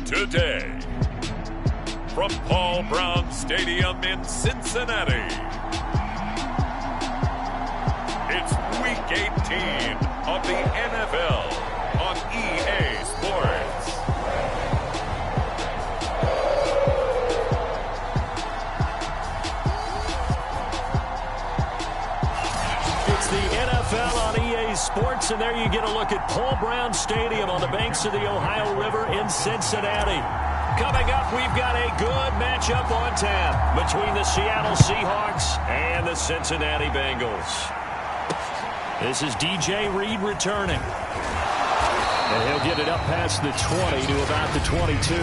today. From Paul Brown Stadium in Cincinnati, it's Week 18 of the NFL on EA Sports. It's the NFL on EA Sports, and there you get a look at Paul Brown Stadium on the banks of the Ohio River in Cincinnati. Coming up, we've got a good matchup on tap between the Seattle Seahawks and the Cincinnati Bengals. This is DJ Reed returning. And he'll get it up past the 20 to about the 22.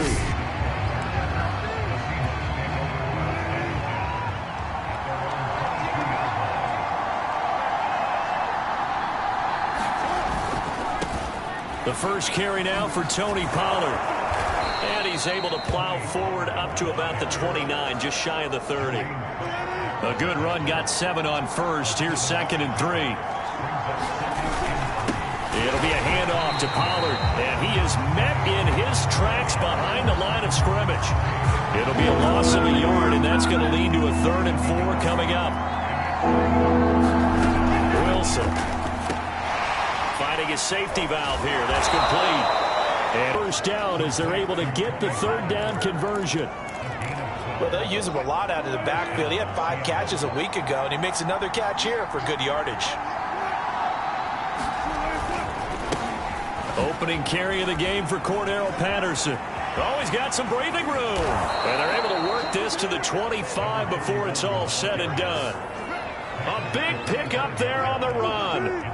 The first carry now for Tony Pollard. And he's able to plow forward up to about the 29, just shy of the 30. A good run, got 7 on first. Here's 2nd and 3. It'll be a handoff to Pollard, and he is met in his tracks behind the line of scrimmage. It'll be a loss of a yard, and that's going to lead to a 3rd and 4 coming up. Wilson finding his safety valve here. That's complete. And first down as they're able to get the 3rd down conversion. Well, they'll use him a lot out of the backfield. He had 5 catches a week ago, and he makes another catch here for good yardage. Opening carry of the game for Cordero Patterson. Oh, he's got some breathing room. And they're able to work this to the 25 before it's all said and done. A big pickup there on the run.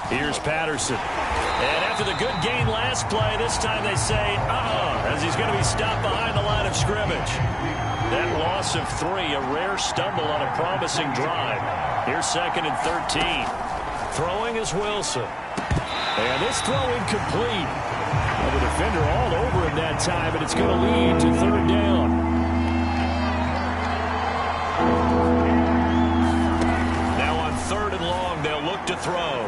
Here's Patterson. And after the good gain last play, this time they say, as he's going to be stopped behind the line of scrimmage. That loss of 3, a rare stumble on a promising drive. Here's 2nd and 13. Throwing is Wilson. And this throw incomplete. Well, the defender all over him that time, and it's going to lead to 3rd down. Now on 3rd and long, they'll look to throw.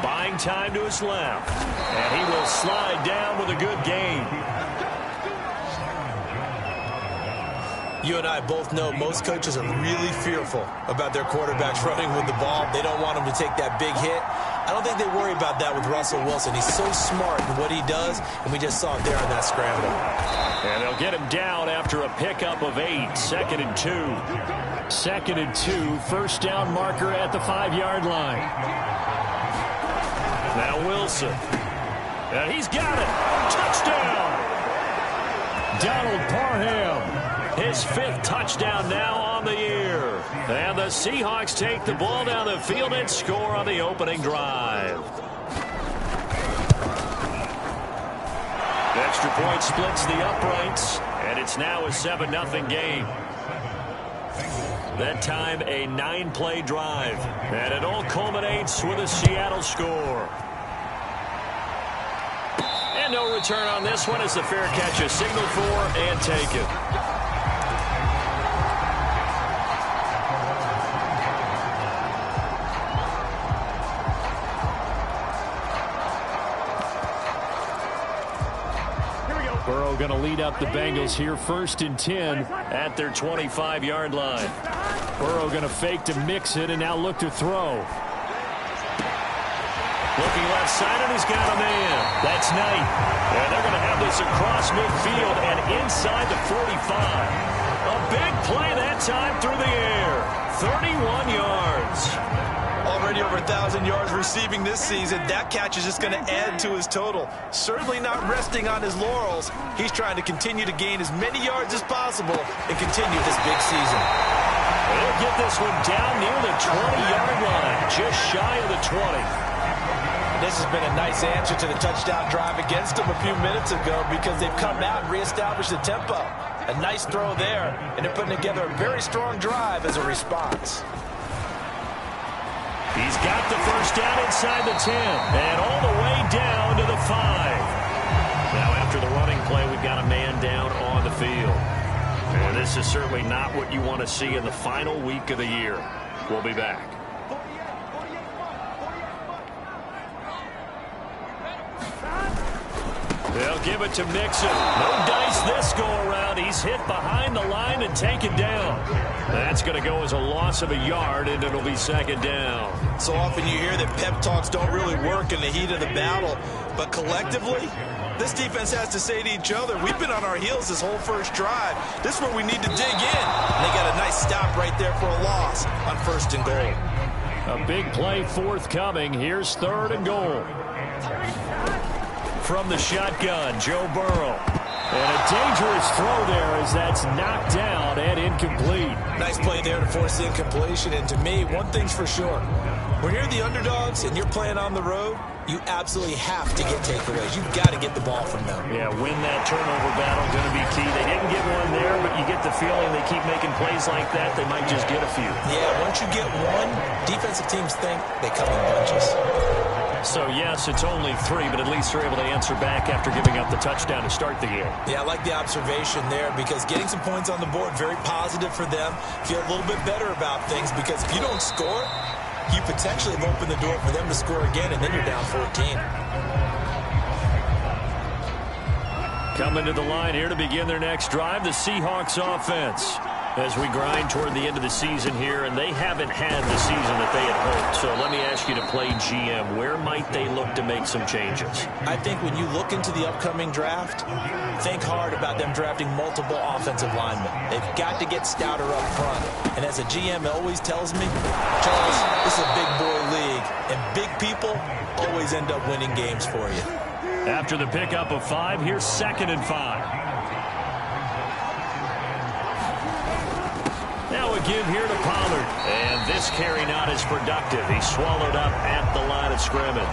Buying time to his left. And he will slide down with a good gain. You and I both know most coaches are really fearful about their quarterbacks running with the ball. They don't want him to take that big hit. I don't think they worry about that with Russell Wilson. He's so smart in what he does, and we just saw it there on that scramble. And they'll get him down after a pickup of 8. 2nd and 2. 2nd and 2. First down marker at the 5-yard line. Now Wilson. And he's got it. Touchdown. Donald Parham. His 5th touchdown now on the year. And the Seahawks take the ball down the field and score on the opening drive. The extra point splits the uprights, and it's now a 7-0 game. That time a 9-play drive, and it all culminates with a Seattle score. And no return on this one as the fair catch is signaled for and taken. Burrow going to lead up the Bengals here, 1st and 10 at their 25-yard line. Burrow going to fake to mix it and now look to throw. Looking left side, and he's got a man. That's Knight. And they're going to have this across midfield and inside the 45. A big play that time through the air. 31 yards. Already over 1,000 yards receiving this season. That catch is just going to add to his total. Certainly not resting on his laurels. He's trying to continue to gain as many yards as possible and continue this big season. They'll get this one down near the 20-yard line, just shy of the 20. This has been a nice answer to the touchdown drive against them a few minutes ago because they've come out and reestablished the tempo. A nice throw there, and they're putting together a very strong drive as a response. He's got the first down inside the 10 and all the way down to the 5. Now after the running play, we've got a man down on the field. And this is certainly not what you want to see in the final week of the year. We'll be back. They'll give it to Mixon. No dice this go-around. He's hit behind the line and taken down. That's going to go as a loss of a yard, and it'll be second down. So often you hear that pep talks don't really work in the heat of the battle, but collectively, this defense has to say to each other, we've been on our heels this whole first drive. This is where we need to dig in. And they got a nice stop right there for a loss on 1st and goal. A big play forthcoming. Here's 3rd and goal. From the shotgun, Joe Burrow. And a dangerous throw there as that's knocked down and incomplete. Nice play there to force the incompletion. And to me, one thing's for sure. When you're the underdogs and you're playing on the road, you absolutely have to get takeaways. You've got to get the ball from them. Yeah, win that turnover battle going to be key. They didn't get one there, but you get the feeling they keep making plays like that, they might just get a few. Yeah, once you get one, defensive teams think they come in bunches. So, yes, it's only 3, but at least they're able to answer back after giving up the touchdown to start the game. Yeah, I like the observation there because getting some points on the board, very positive for them. Feel a little bit better about things because if you don't score, you potentially have opened the door for them to score again, and then you're down 14. Coming to the line here to begin their next drive, the Seahawks offense. As we grind toward the end of the season here, and they haven't had the season that they had hoped. So let me ask you to play GM. Where might they look to make some changes? I think when you look into the upcoming draft, think hard about them drafting multiple offensive linemen. They've got to get stouter up front. And as a GM always tells me, Charles, this is a big boy league, and big people always end up winning games for you. After the pickup of 5, here's 2nd and 5. Now a give here to Pollard. And this carry not as productive. He's swallowed up at the line of scrimmage.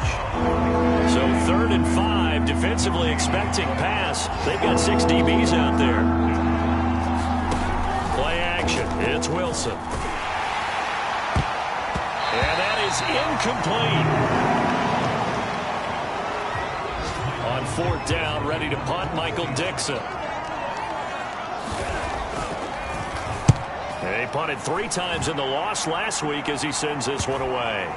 So 3rd and 5, defensively expecting pass. They've got 6 DBs out there. Play action. It's Wilson. And that is incomplete. On 4th down, ready to punt, Michael Dixon. He punted 3 times in the loss last week as he sends this one away.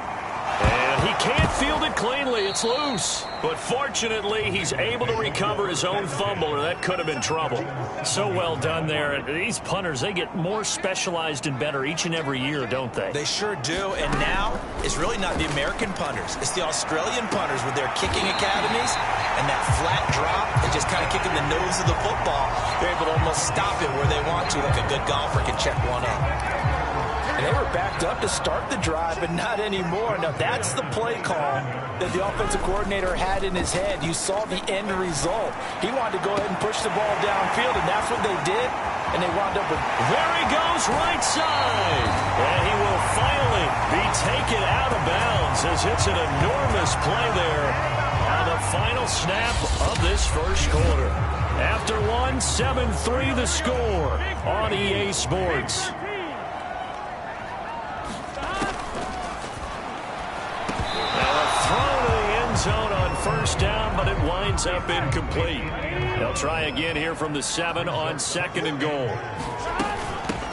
And he can't field it cleanly. It's loose. But fortunately, he's able to recover his own fumble, or that could have been trouble. So well done there. These punters, they get more specialized and better each and every year, don't they? They sure do. And now, it's really not the American punters. It's the Australian punters with their kicking academies and that flat drop and just kind of kicking the nose of the football. They're able to almost stop it where they want to, like a good golfer can check one up. And they were backed up to start the drive, but not anymore. Now, that's the play call that the offensive coordinator had in his head. You saw the end result. He wanted to go ahead and push the ball downfield, and that's what they did. And they wound up with... There he goes, right side. And he will finally be taken out of bounds as it's an enormous play there on the final snap of this first quarter. After 1, 7-3 the score on EA Sports. Zone on 1st down, but it winds up incomplete. They'll try again here from the 7 on 2nd and goal.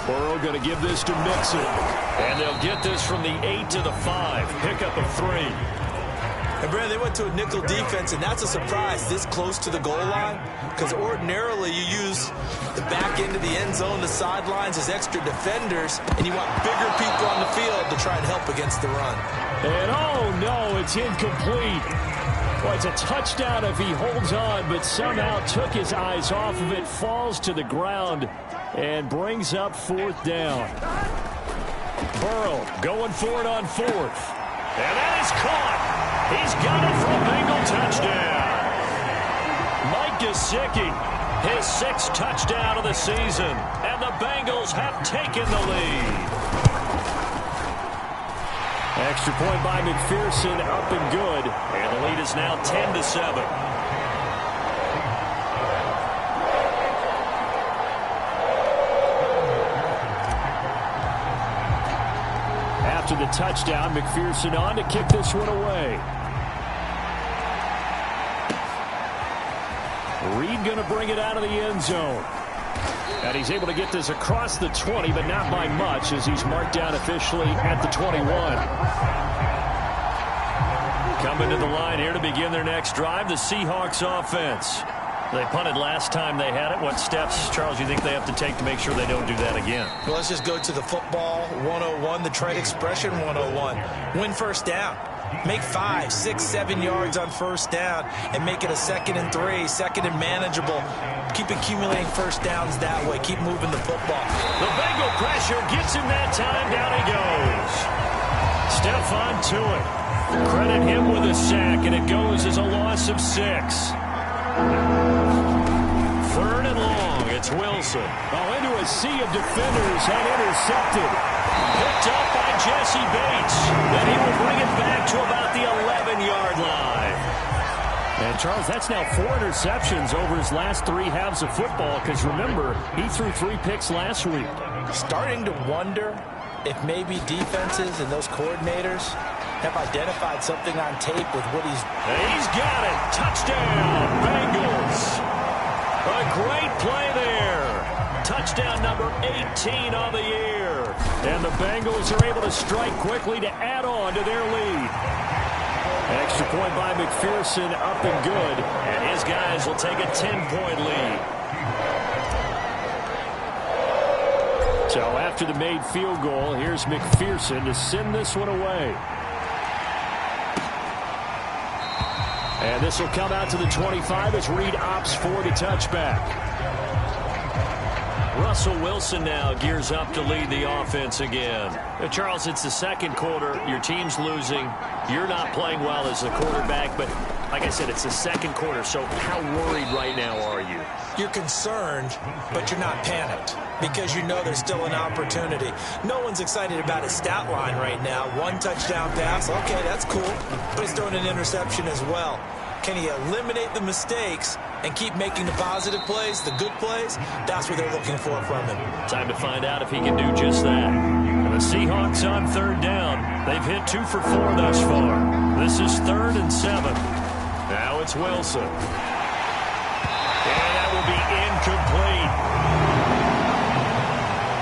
Burrow going to give this to Mixon. And they'll get this from the 8 to the 5. Pickup of 3. And, Brandon, they went to a nickel defense, and that's a surprise this close to the goal line because ordinarily you use the back end of the end zone, the sidelines as extra defenders, and you want bigger people on the field to try and help against the run. And, oh, no, it's incomplete. Well, it's a touchdown if he holds on, but somehow took his eyes off of it, falls to the ground, and brings up 4th down. Burrow going for it on 4th. And that is caught. He's got it for a Bengal touchdown. Mike Gesicki, his 6th touchdown of the season, and the Bengals have taken the lead. Extra point by McPherson, up and good. And the lead is now 10-7. After the touchdown, McPherson on to kick this one away. Reed going to bring it out of the end zone. And he's able to get this across the 20, but not by much as he's marked down officially at the 21. Coming to the line here to begin their next drive, the Seahawks offense. They punted last time they had it. What steps, Charles, you think they have to take to make sure they don't do that again? Well, let's just go to the football 101, the trade expression 101. Win first down. Make 5, 6, 7 yards on first down and make it a 2nd and 3, 2nd and manageable. Keep accumulating first downs that way. Keep moving the football. The Bengal pressure gets him that time. Down he goes. Stephon Tuitt. Credit him with a sack, and it goes as a loss of 6. 3rd and long. It's Wilson. Oh, into a sea of defenders and intercepted. Picked up by Jesse Bates. Then he will bring it back to about the 11-yard line. And, Charles, that's now 4 interceptions over his last 3 halves of football because, remember, he threw 3 picks last week. Starting to wonder if maybe defenses and those coordinators have identified something on tape with what he's... He's got it. Touchdown, Bengals. A great play there. Touchdown number 18 on the year. And the Bengals are able to strike quickly to add on to their lead. Extra point by McPherson, up and good. And his guys will take a 10-point lead. So after the made field goal, here's McPherson to send this one away. And this will come out to the 25 as Reed opts for the touchback. Russell Wilson now gears up to lead the offense again. Charles, it's the second quarter. Your team's losing. You're not playing well as a quarterback, but like I said, it's the second quarter, so how worried right now are you? You're concerned, but you're not panicked because you know there's still an opportunity. No one's excited about his stat line right now. 1 touchdown pass, okay, that's cool, but he's throwing an interception as well. Can he eliminate the mistakes and keep making the positive plays, the good plays? That's what they're looking for from him. Time to find out if he can do just that. And the Seahawks on 3rd down. They've hit 2 for 4 thus far. This is 3rd and 7. Now it's Wilson. And that will be incomplete.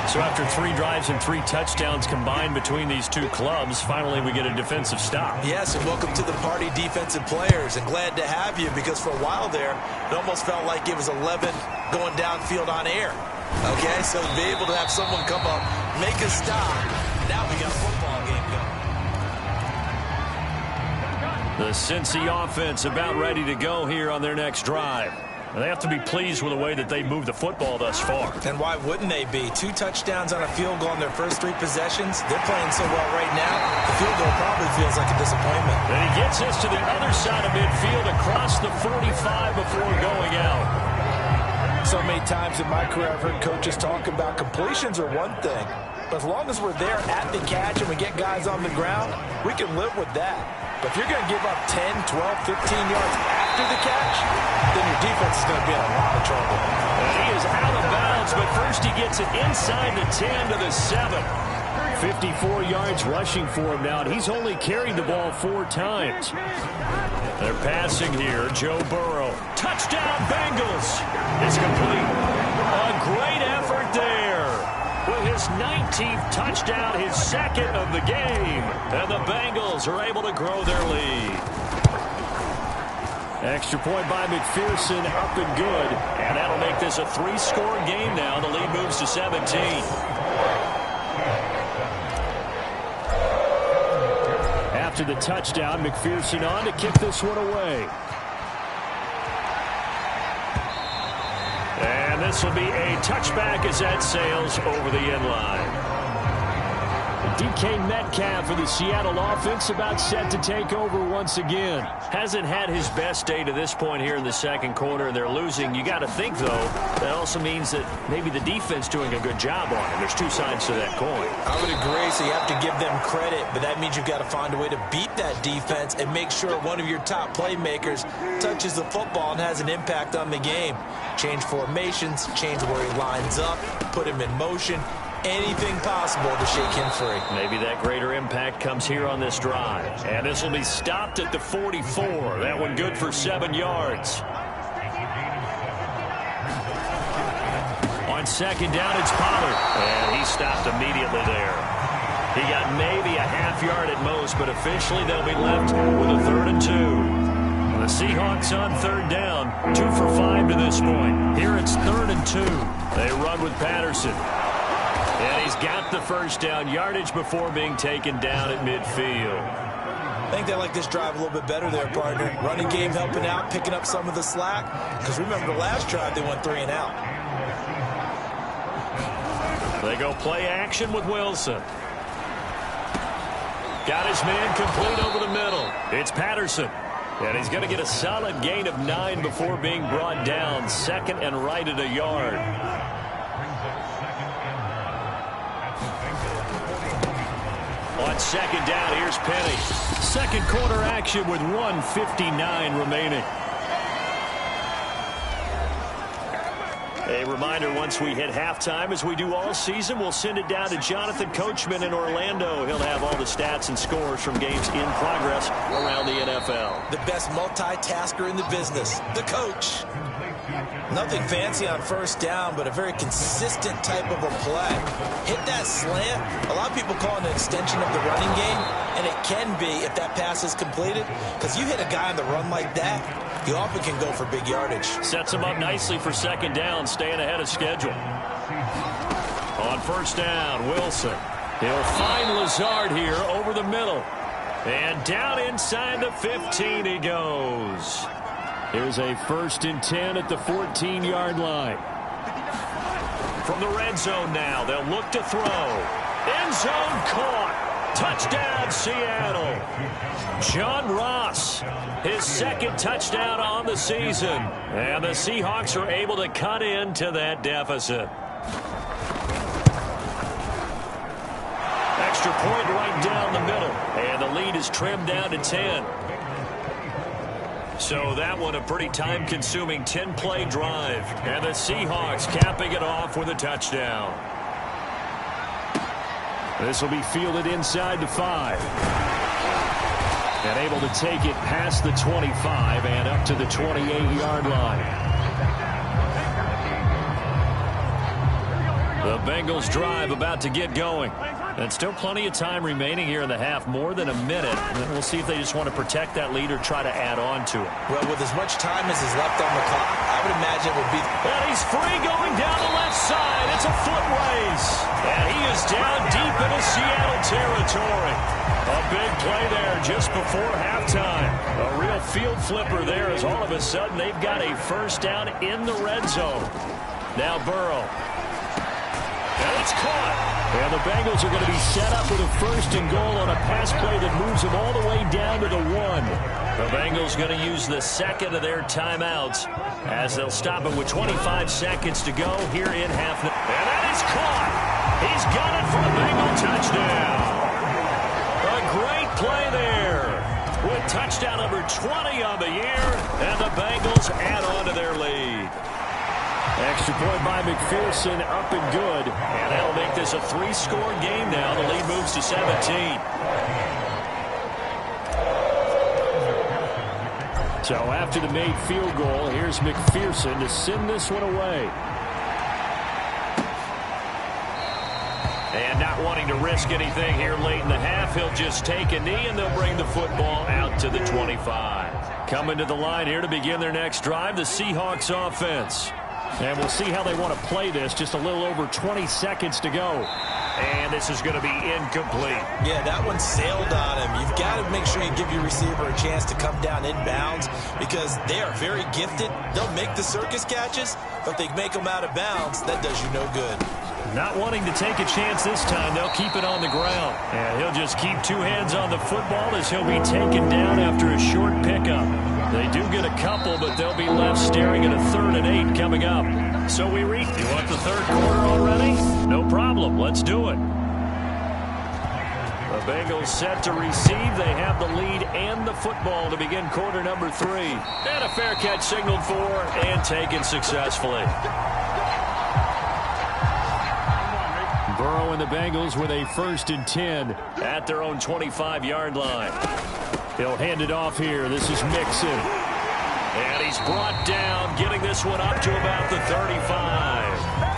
So after 3 drives and 3 touchdowns combined between these two clubs, finally we get a defensive stop. Yes, and welcome to the party, defensive players, and glad to have you because for a while there, it almost felt like it was 11 going downfield on air. Okay, so to be able to have someone come up, make a stop, now we got a football game going. The Cincy offense about ready to go here on their next drive. They have to be pleased with the way that they moved the football thus far. And why wouldn't they be? 2 touchdowns on a field goal in their first 3 possessions. They're playing so well right now, the field goal probably feels like a disappointment. And he gets us to the other side of midfield across the 45 before going out. So many times in my career I've heard coaches talk about completions are one thing. But as long as we're there at the catch and we get guys on the ground, we can live with that. But if you're going to give up 10, 12, 15 yards after the catch, then your defense is going to be in a lot of trouble. And he is out of bounds, but first he gets it inside the 10 to the 7. 54 yards rushing for him now, and he's only carried the ball 4 times. They're passing here. Joe Burrow. Touchdown, Bengals. It's complete. A great effort there. With his 19th touchdown, his 2nd of the game. And the Bengals are able to grow their lead. Extra point by McPherson, up and good. And that'll make this a 3-score game now. The lead moves to 17. After the touchdown, McPherson on to kick this one away. And this will be a touchback as that sails over the end line. DK Metcalf for the Seattle offense about set to take over once again. Hasn't had his best day to this point here in the second quarter. They're losing. You got to think, though, that also means that maybe the defense doing a good job on him. There's 2 sides to that coin. I would agree, so you have to give them credit, but that means you've got to find a way to beat that defense and make sure one of your top playmakers touches the football and has an impact on the game. Change formations, change where he lines up, put him in motion. Anything possible to shake him free. Maybe that greater impact comes here on this drive. And this will be stopped at the 44. That one good for 7 yards. On 2nd down, it's Pollard. And he stopped immediately there. He got maybe a half yard at most, but officially they'll be left with a 3rd and 2. The Seahawks on 3rd down, 2 for 5 to this point. Here it's 3rd and 2. They run with Patterson. And he's got the first down, yardage before being taken down at midfield. I think they like this drive a little bit better there, partner. Running game helping out, picking up some of the slack. Because remember the last drive, they went 3 and out. They go play action with Wilson. Got his man complete over the middle. It's Patterson. And he's going to get a solid gain of 9 before being brought down. 2nd and right at a yard. On 2nd down, here's Penny. 2nd quarter action with 1:59 remaining. A reminder, once we hit halftime, as we do all season, we'll send it down to Jonathan Coachman in Orlando. He'll have all the stats and scores from games in progress around the NFL. The best multitasker in the business, the coach. Nothing fancy on 1st down, but a very consistent type of a play. Hit that slant. A lot of people call it an extension of the running game, and it can be if that pass is completed, because you hit a guy on the run like that, you often can go for big yardage. Sets him up nicely for 2nd down, staying ahead of schedule. On 1st down, Wilson. He'll find Lazard here over the middle. And down inside the 15 he goes. Here's a 1st and 10 at the 14-yard line. From the red zone now, they'll look to throw. End zone caught. Touchdown, Seattle. John Ross, his 2nd touchdown on the season. And the Seahawks are able to cut into that deficit. Extra point right down the middle. And the lead is trimmed down to 10. So that one a pretty time-consuming 10-play drive. And the Seahawks capping it off with a touchdown. This will be fielded inside the 5. And able to take it past the 25 and up to the 28-yard line. The Bengals drive about to get going. And still plenty of time remaining here in the half, more than a minute. And then we'll see if they just want to protect that lead or try to add on to it. Well, with as much time as is left on the clock, I would imagine it would be... And he's free going down the left side. It's a foot race. And he is down deep into Seattle territory. A big play there just before halftime. A real field flipper there as all of a sudden they've got a 1st down in the red zone. Now Burrow. And it's caught. And the Bengals are going to be set up with a 1st and goal on a pass play that moves them all the way down to the 1. The Bengals going to use the 2nd of their timeouts as they'll stop it with 25 seconds to go here in half. And that is caught. He's got it for a Bengal touchdown. A great play there with touchdown number 20 on the year, and the Bengals add on to their lead. Extra point by McPherson, up and good. And that'll make this a 3-score game now. The lead moves to 17. So after the made field goal, here's McPherson to send this one away. And not wanting to risk anything here late in the half, he'll just take a knee and they'll bring the football out to the 25. Coming to the line here to begin their next drive, the Seahawks offense. And we'll see how they want to play this. Just a little over 20 seconds to go. And this is going to be incomplete. Yeah, that one sailed on him. You've got to make sure you give your receiver a chance to come down inbounds because they are very gifted. They'll make the circus catches, but they make them out of bounds. That does you no good. Not wanting to take a chance this time, they'll keep it on the ground. And he'll just keep 2 hands on the football as he'll be taken down after a short pickup. They do get a couple, but they'll be left staring at a 3rd and 8 coming up. So we reach. You want the 3rd quarter already? No problem. Let's do it. The Bengals set to receive. They have the lead and the football to begin quarter number 3. And a fair catch signaled for and taken successfully. Burrow and the Bengals with a 1st and 10 at their own 25-yard line. He'll hand it off here. This is Mixon. And he's brought down, getting this one up to about the 35.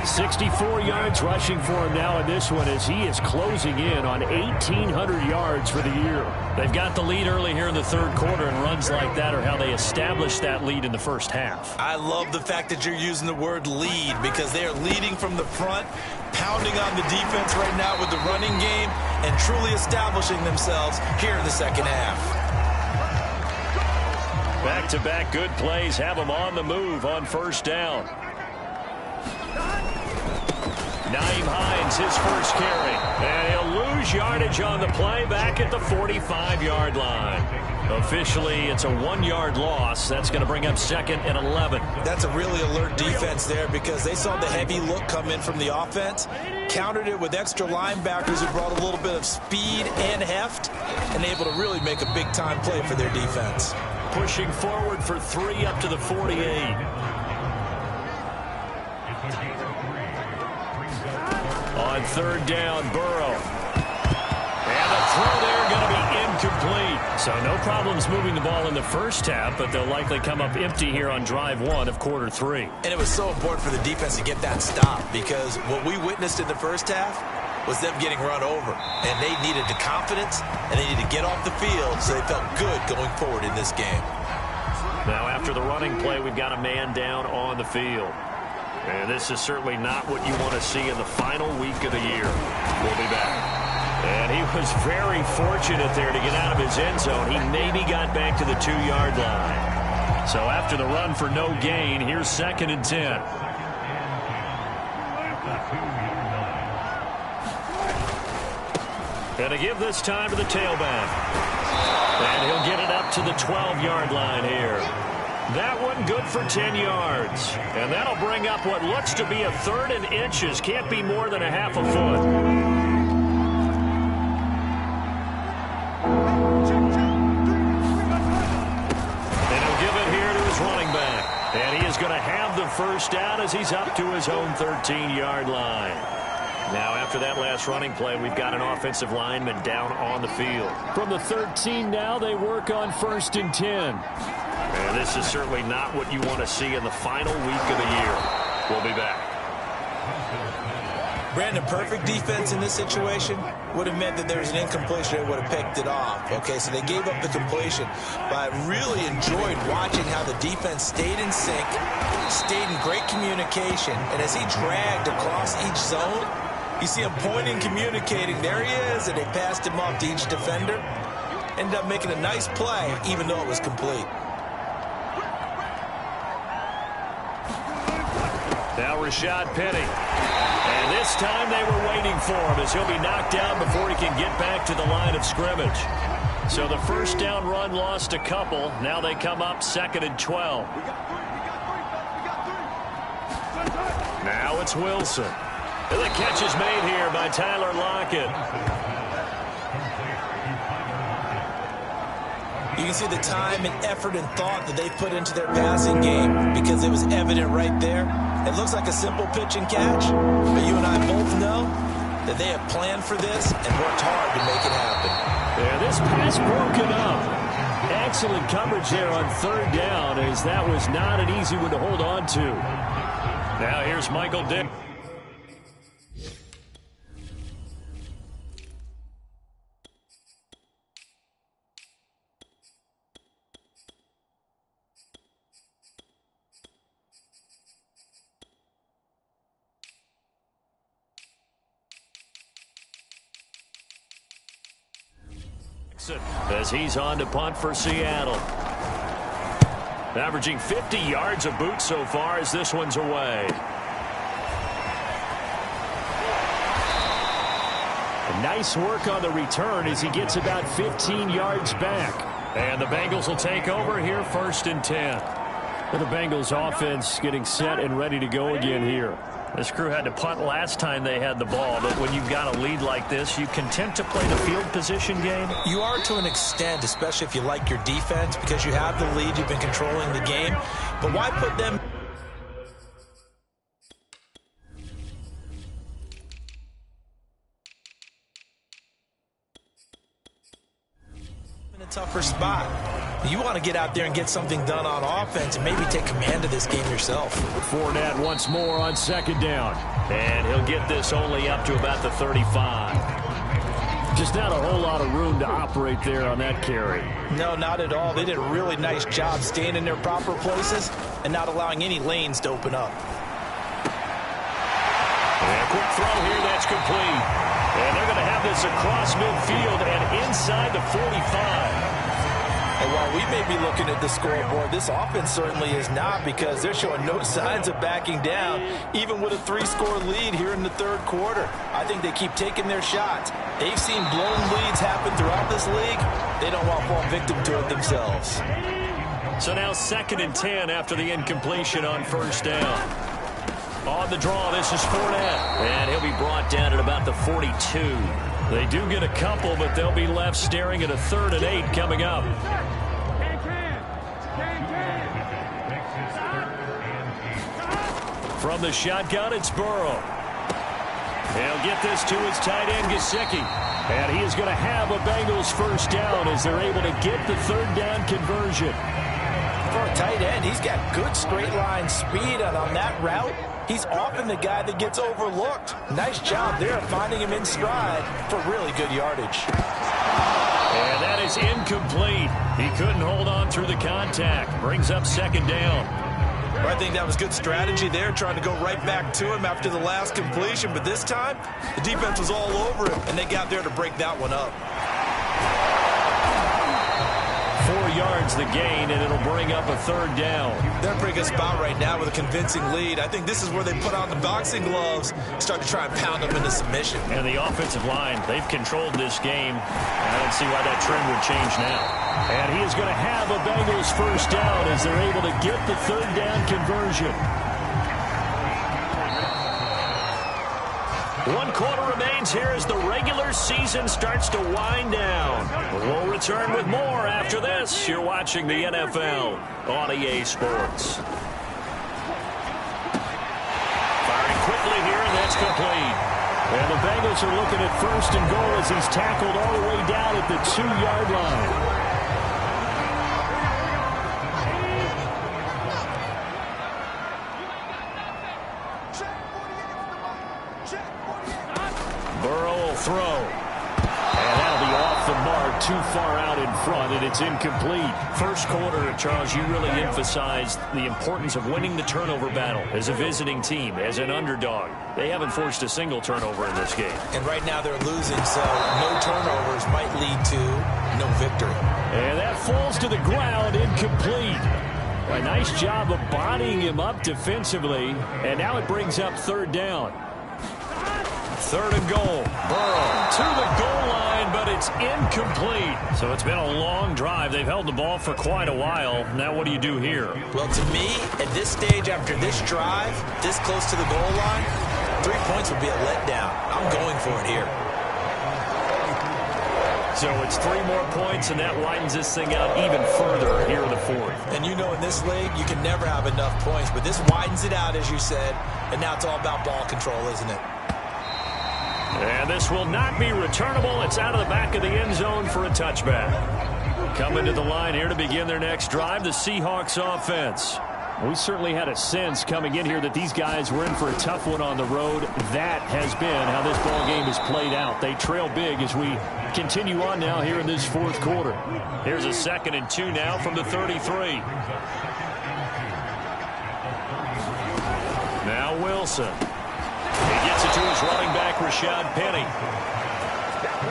64 yards rushing for him now in this one as he is closing in on 1,800 yards for the year. They've got the lead early here in the third quarter, and runs like that are how they established that lead in the first half. I love the fact that you're using the word lead because they are leading from the front, pounding on the defense right now with the running game, and truly establishing themselves here in the second half. Back-to-back good plays have them on the move on first down. Nyheim Hines, his first carry. And he'll lose yardage on the play back at the 45-yard line. Officially, it's a 1-yard loss. That's going to bring up second and 11. That's a really alert defense there because they saw the heavy look come in from the offense, countered it with extra linebackers who brought a little bit of speed and heft, and able to really make a big-time play for their defense. Pushing forward for 3 up to the 48. On third down, Burrow. And the throw there going to be incomplete. So no problems moving the ball in the first half, but they'll likely come up empty here on drive 1 of quarter 3. And it was so important for the defense to get that stop because what we witnessed in the first half was them getting run over. And they needed the confidence, and they needed to get off the field so they felt good going forward in this game. Now after the running play, we've got a man down on the field. And this is certainly not what you want to see in the final week of the year. We'll be back. And he was very fortunate there to get out of his end zone. He maybe got back to the 2-yard line. So after the run for no gain, here's second and 10. And to give this time to the tailback. And he'll get it up to the 12-yard line here. That one good for 10 yards. And that'll bring up what looks to be a 3rd and inches. Can't be more than a half a foot. And he'll give it here to his running back. And he is going to have the first down as he's up to his own 13-yard line. Now, after that last running play, we've got an offensive lineman down on the field. From the 13 now, they work on 1st and 10. And this is certainly not what you want to see in the final week of the year. We'll be back. Brandon, perfect defense in this situation would have meant that there was an incompletion that would have picked it off. Okay, so they gave up the completion. But I really enjoyed watching how the defense stayed in sync, stayed in great communication, and as he dragged across each zone, you see him pointing, communicating. There he is, and they passed him off to each defender. Ended up making a nice play, even though it was complete. Now Rashad Penny. And this time they were waiting for him as he'll be knocked down before he can get back to the line of scrimmage. So the first down run lost a couple. Now they come up 2nd and 12. Now it's Wilson. And the catch is made here by Tyler Lockett. You can see the time and effort and thought that they put into their passing game because it was evident right there. It looks like a simple pitch and catch, but you and I both know that they have planned for this and worked hard to make it happen. Yeah, this pass broken up. Excellent coverage there on 3rd down as that was not an easy one to hold on to. Now here's Michael Dick. As he's on to punt for Seattle. Averaging 50 yards a boot so far as this one's away. Nice work on the return as he gets about 15 yards back. And the Bengals will take over here 1st and 10. And the Bengals offense getting set and ready to go again here. This crew had to punt last time they had the ball, but when you've got a lead like this, you content to play the field position game? You are to an extent, especially if you like your defense, because you have the lead, you've been controlling the game. But why put them in a tougher spot? You want to get out there and get something done on offense and maybe take command of this game yourself. Fournette once more on second down. And he'll get this only up to about the 35. Just not a whole lot of room to operate there on that carry. No, not at all. They did a really nice job staying in their proper places and not allowing any lanes to open up. And a quick throw here, that's complete. And they're going to have this across midfield and inside the 45. And while we may be looking at the scoreboard, this offense certainly is not, because they're showing no signs of backing down, even with a 3-score lead here in the third quarter. I think they keep taking their shots. They've seen blown leads happen throughout this league. They don't want to fall victim to it themselves. So now 2nd and 10 after the incompletion on first down. On the draw, this is Fournette. And he'll be brought down at about the 42. They do get a couple, but they'll be left staring at a 3rd and 8 coming up. From the shotgun, it's Burrow. He'll get this to his tight end, Gesicki. And he is going to have a Bengals first down as they're able to get the 3rd down conversion. For a tight end, he's got good straight line speed, and on that route, he's often the guy that gets overlooked. Nice job there finding him in stride for really good yardage. And that is incomplete. He couldn't hold on through the contact. Brings up 2nd down. I think that was good strategy there, trying to go right back to him after the last completion. But this time, the defense was all over him, and they got there to break that one up. 4 yards the gain, and it'll bring up a 3rd down. They're in a pretty good spot right now with a convincing lead. I think this is where they put on the boxing gloves, start to try and pound them into submission. And the offensive line, they've controlled this game. I don't see why that trend would change now. And he is going to have a Bengals first down as they're able to get the 3rd down conversion. 1 quarter remains here as the regular season starts to wind down. We'll return with more after this. You're watching the NFL on EA Sports. Firing quickly here, and that's complete. And the Bengals are looking at 1st and goal as he's tackled all the way down at the 2-yard line. Throw. And that'll be off the mark, too far out in front, and it's incomplete. First quarter, Charles, you really emphasized the importance of winning the turnover battle as a visiting team, as an underdog. They haven't forced a single turnover in this game. And right now they're losing, so no turnovers might lead to no victory. And that falls to the ground, incomplete. A nice job of bodying him up defensively, and now it brings up 3rd down. 3rd and goal. Burrow to the goal line, but it's incomplete. So it's been a long drive. They've held the ball for quite a while. Now what do you do here? Well, to me, at this stage, after this drive, this close to the goal line, 3 points would be a letdown. I'm going for it here. So it's 3 more points, and that widens this thing out even further here in the 4th. And you know in this league, you can never have enough points, but this widens it out, as you said, and now it's all about ball control, isn't it? And this will not be returnable. It's out of the back of the end zone for a touchback. Coming to the line here to begin their next drive, the Seahawks offense. We certainly had a sense coming in here that these guys were in for a tough one on the road. That has been how this ball game has played out. They trail big as we continue on now here in this 4th quarter. Here's a 2nd and 2 now from the 33. Now Wilson. He gets it to his running back, Rashad Penny.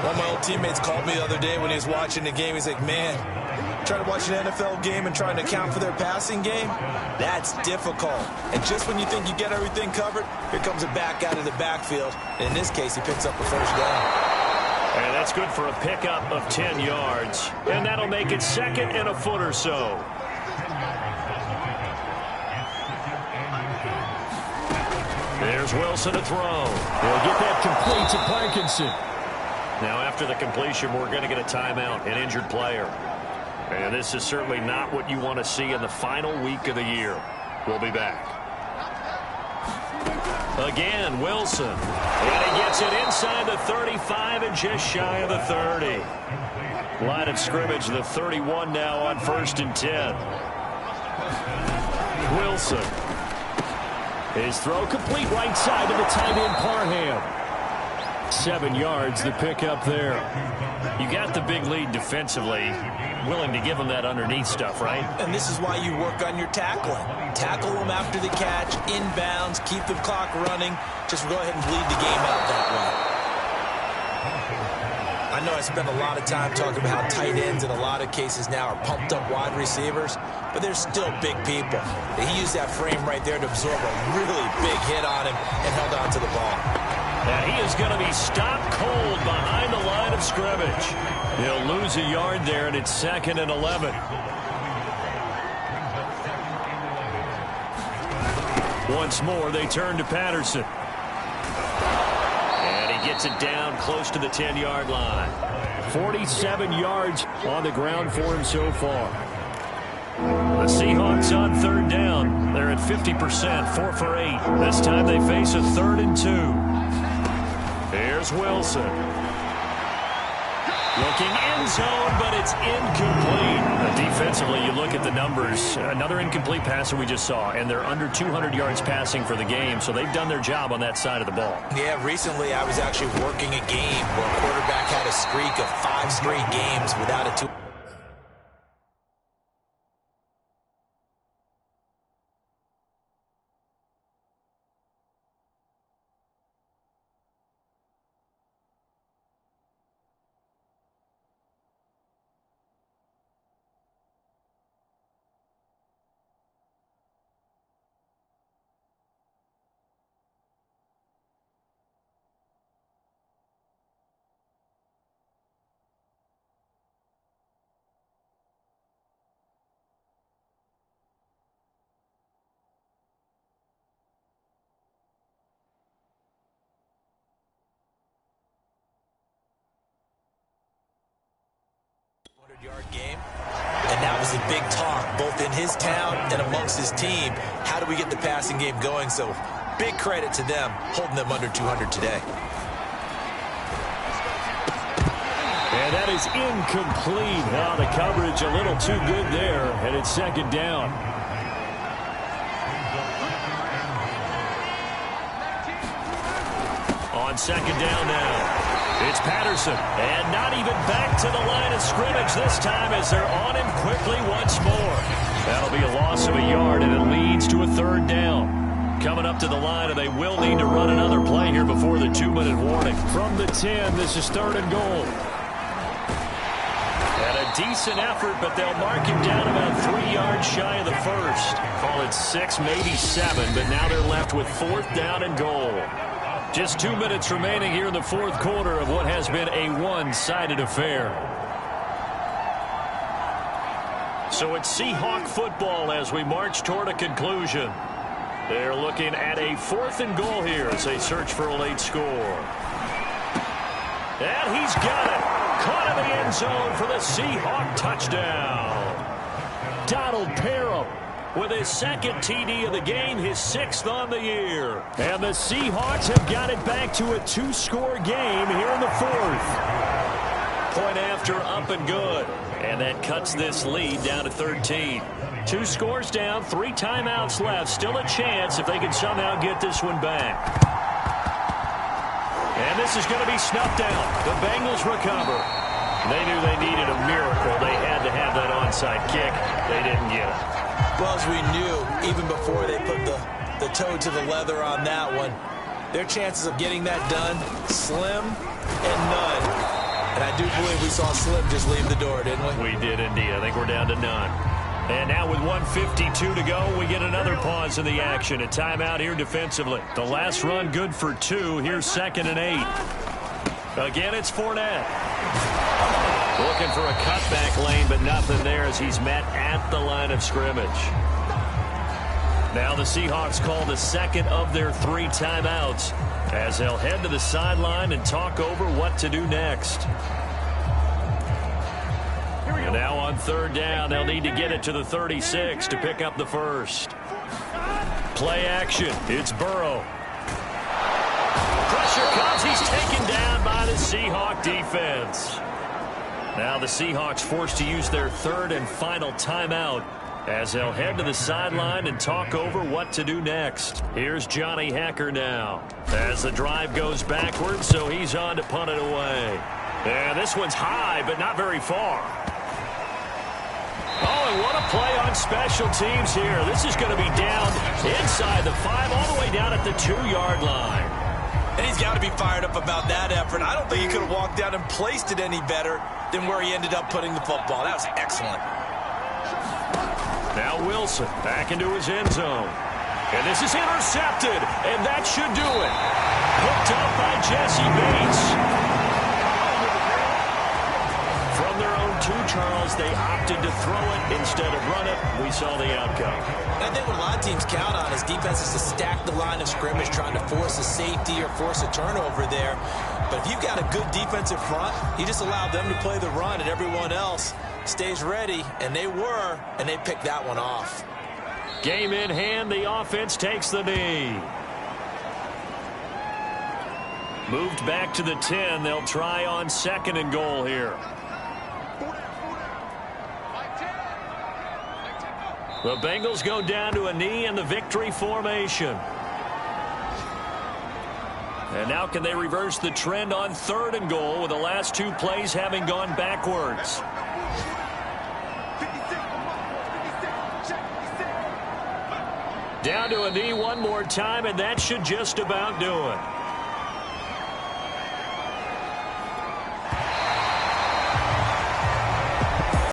One of my old teammates called me the other day when he was watching the game. He's like, man, trying to watch an NFL game and trying to account for their passing game, that's difficult. And just when you think you get everything covered, here comes a back out of the backfield. And in this case, he picks up the first down. And that's good for a pickup of 10 yards. And that'll make it 2nd and a foot or so. There's Wilson to throw. They'll get that complete to Parkinson. Now after the completion, we're going to get a timeout, an injured player. And this is certainly not what you want to see in the final week of the year. We'll be back. Again, Wilson. And he gets it inside the 35 and just shy of the 30. Line of scrimmage, the 31 now on 1st and 10. Wilson. His throw complete right side to the tight end Parham. 7 yards, the pickup there. You got the big lead defensively. Willing to give them that underneath stuff, right? And this is why you work on your tackling. Tackle them after the catch, inbounds, keep the clock running. Just go ahead and bleed the game out that way. I know I spent a lot of time talking about how tight ends in a lot of cases now are pumped up wide receivers, but they're still big people. He used that frame right there to absorb a really big hit on him and held on to the ball. And he is going to be stopped cold behind the line of scrimmage. He'll lose a yard there, and it's 2nd and 11. Once more, they turn to Patterson. And he gets it down close to the 10-yard line. 47 yards on the ground for him so far. The Seahawks on 3rd down. They're at 50%, 4 for 8. This time they face a 3rd and 2. Here's Wilson. Looking end zone, but it's incomplete. Defensively, you look at the numbers. Another incomplete passer we just saw, and they're under 200 yards passing for the game, so they've done their job on that side of the ball. Yeah, recently I was actually working a game where a quarterback had a streak of 5 straight games without a 2. Yard game, and that was the big talk both in his town and amongst his team. How do we get the passing game going? So big credit to them holding them under 200 today. And that is incomplete. Now the coverage a little too good there, and it's 2nd down. On 2nd down now. It's Patterson, and not even back to the line of scrimmage this time as they're on him quickly once more. That'll be a loss of a yard, and it leads to a 3rd down. Coming up to the line, and they will need to run another play here before the 2-minute warning. From the 10, this is 3rd and goal. And a decent effort, but they'll mark him down about 3 yards shy of the first. Call it 6, maybe 7, but now they're left with 4th down and goal. Just 2 minutes remaining here in the 4th quarter of what has been a one-sided affair. So it's Seahawk football as we march toward a conclusion. They're looking at a 4th and goal here as they search for a late score. And he's got it. Caught in the end zone for the Seahawk touchdown. Donald Parham with his 2nd TD of the game, his 6th on the year. And the Seahawks have got it back to a 2-score game here in the 4th. Point after, up and good. And that cuts this lead down to 13. 2 scores down, 3 timeouts left. Still a chance if they can somehow get this one back. And this is going to be snuffed out. The Bengals recover. They knew they needed a miracle. They had to have that onside kick. They didn't get it. Well, as we knew, even before they put the toe to the leather on that one, their chances of getting that done, slim and none. And I do believe we saw Slim just leave the door, didn't we? We did indeed. I think we're down to none. And now with 1:52 to go, we get another pause in the action. A timeout here defensively. The last run good for 2. Here's 2nd and 8. Again, it's Fournette. Looking for a cutback lane, but nothing there as he's met at the line of scrimmage. Now the Seahawks call the 2nd of their 3 timeouts as they'll head to the sideline and talk over what to do next. And now on 3rd down, they'll need to get it to the 36 to pick up the 1st. Play action. It's Burrow. Pressure comes. He's taken down by the Seahawk defense. Now the Seahawks forced to use their third and final timeout as they'll head to the sideline and talk over what to do next. Here's Johnny Hekker now as the drive goes backwards, so he's on to punt it away. And this one's high, but not very far. Oh, and what a play on special teams here. This is going to be down inside the 5, all the way down at the 2-yard line. And he's got to be fired up about that effort. I don't think he could have walked down and placed it any better than where he ended up putting the football. That was excellent. Now Wilson back into his end zone. And this is intercepted, and that should do it. Hooked up by Jesse Bates. From their own 2, Charles, they opted to throw it instead of run it. We saw the outcome. I think what a lot of teams count on is defenses to stack the line of scrimmage, trying to force a safety or force a turnover there. But if you've got a good defensive front, you just allow them to play the run, and everyone else stays ready, and they were, and they picked that one off. Game in hand, the offense takes the knee. Moved back to the 10. They'll try on 2nd and goal here. The Bengals go down to a knee in the victory formation. And now can they reverse the trend on 3rd and goal with the last 2 plays having gone backwards? Down to a knee one more time, and that should just about do it.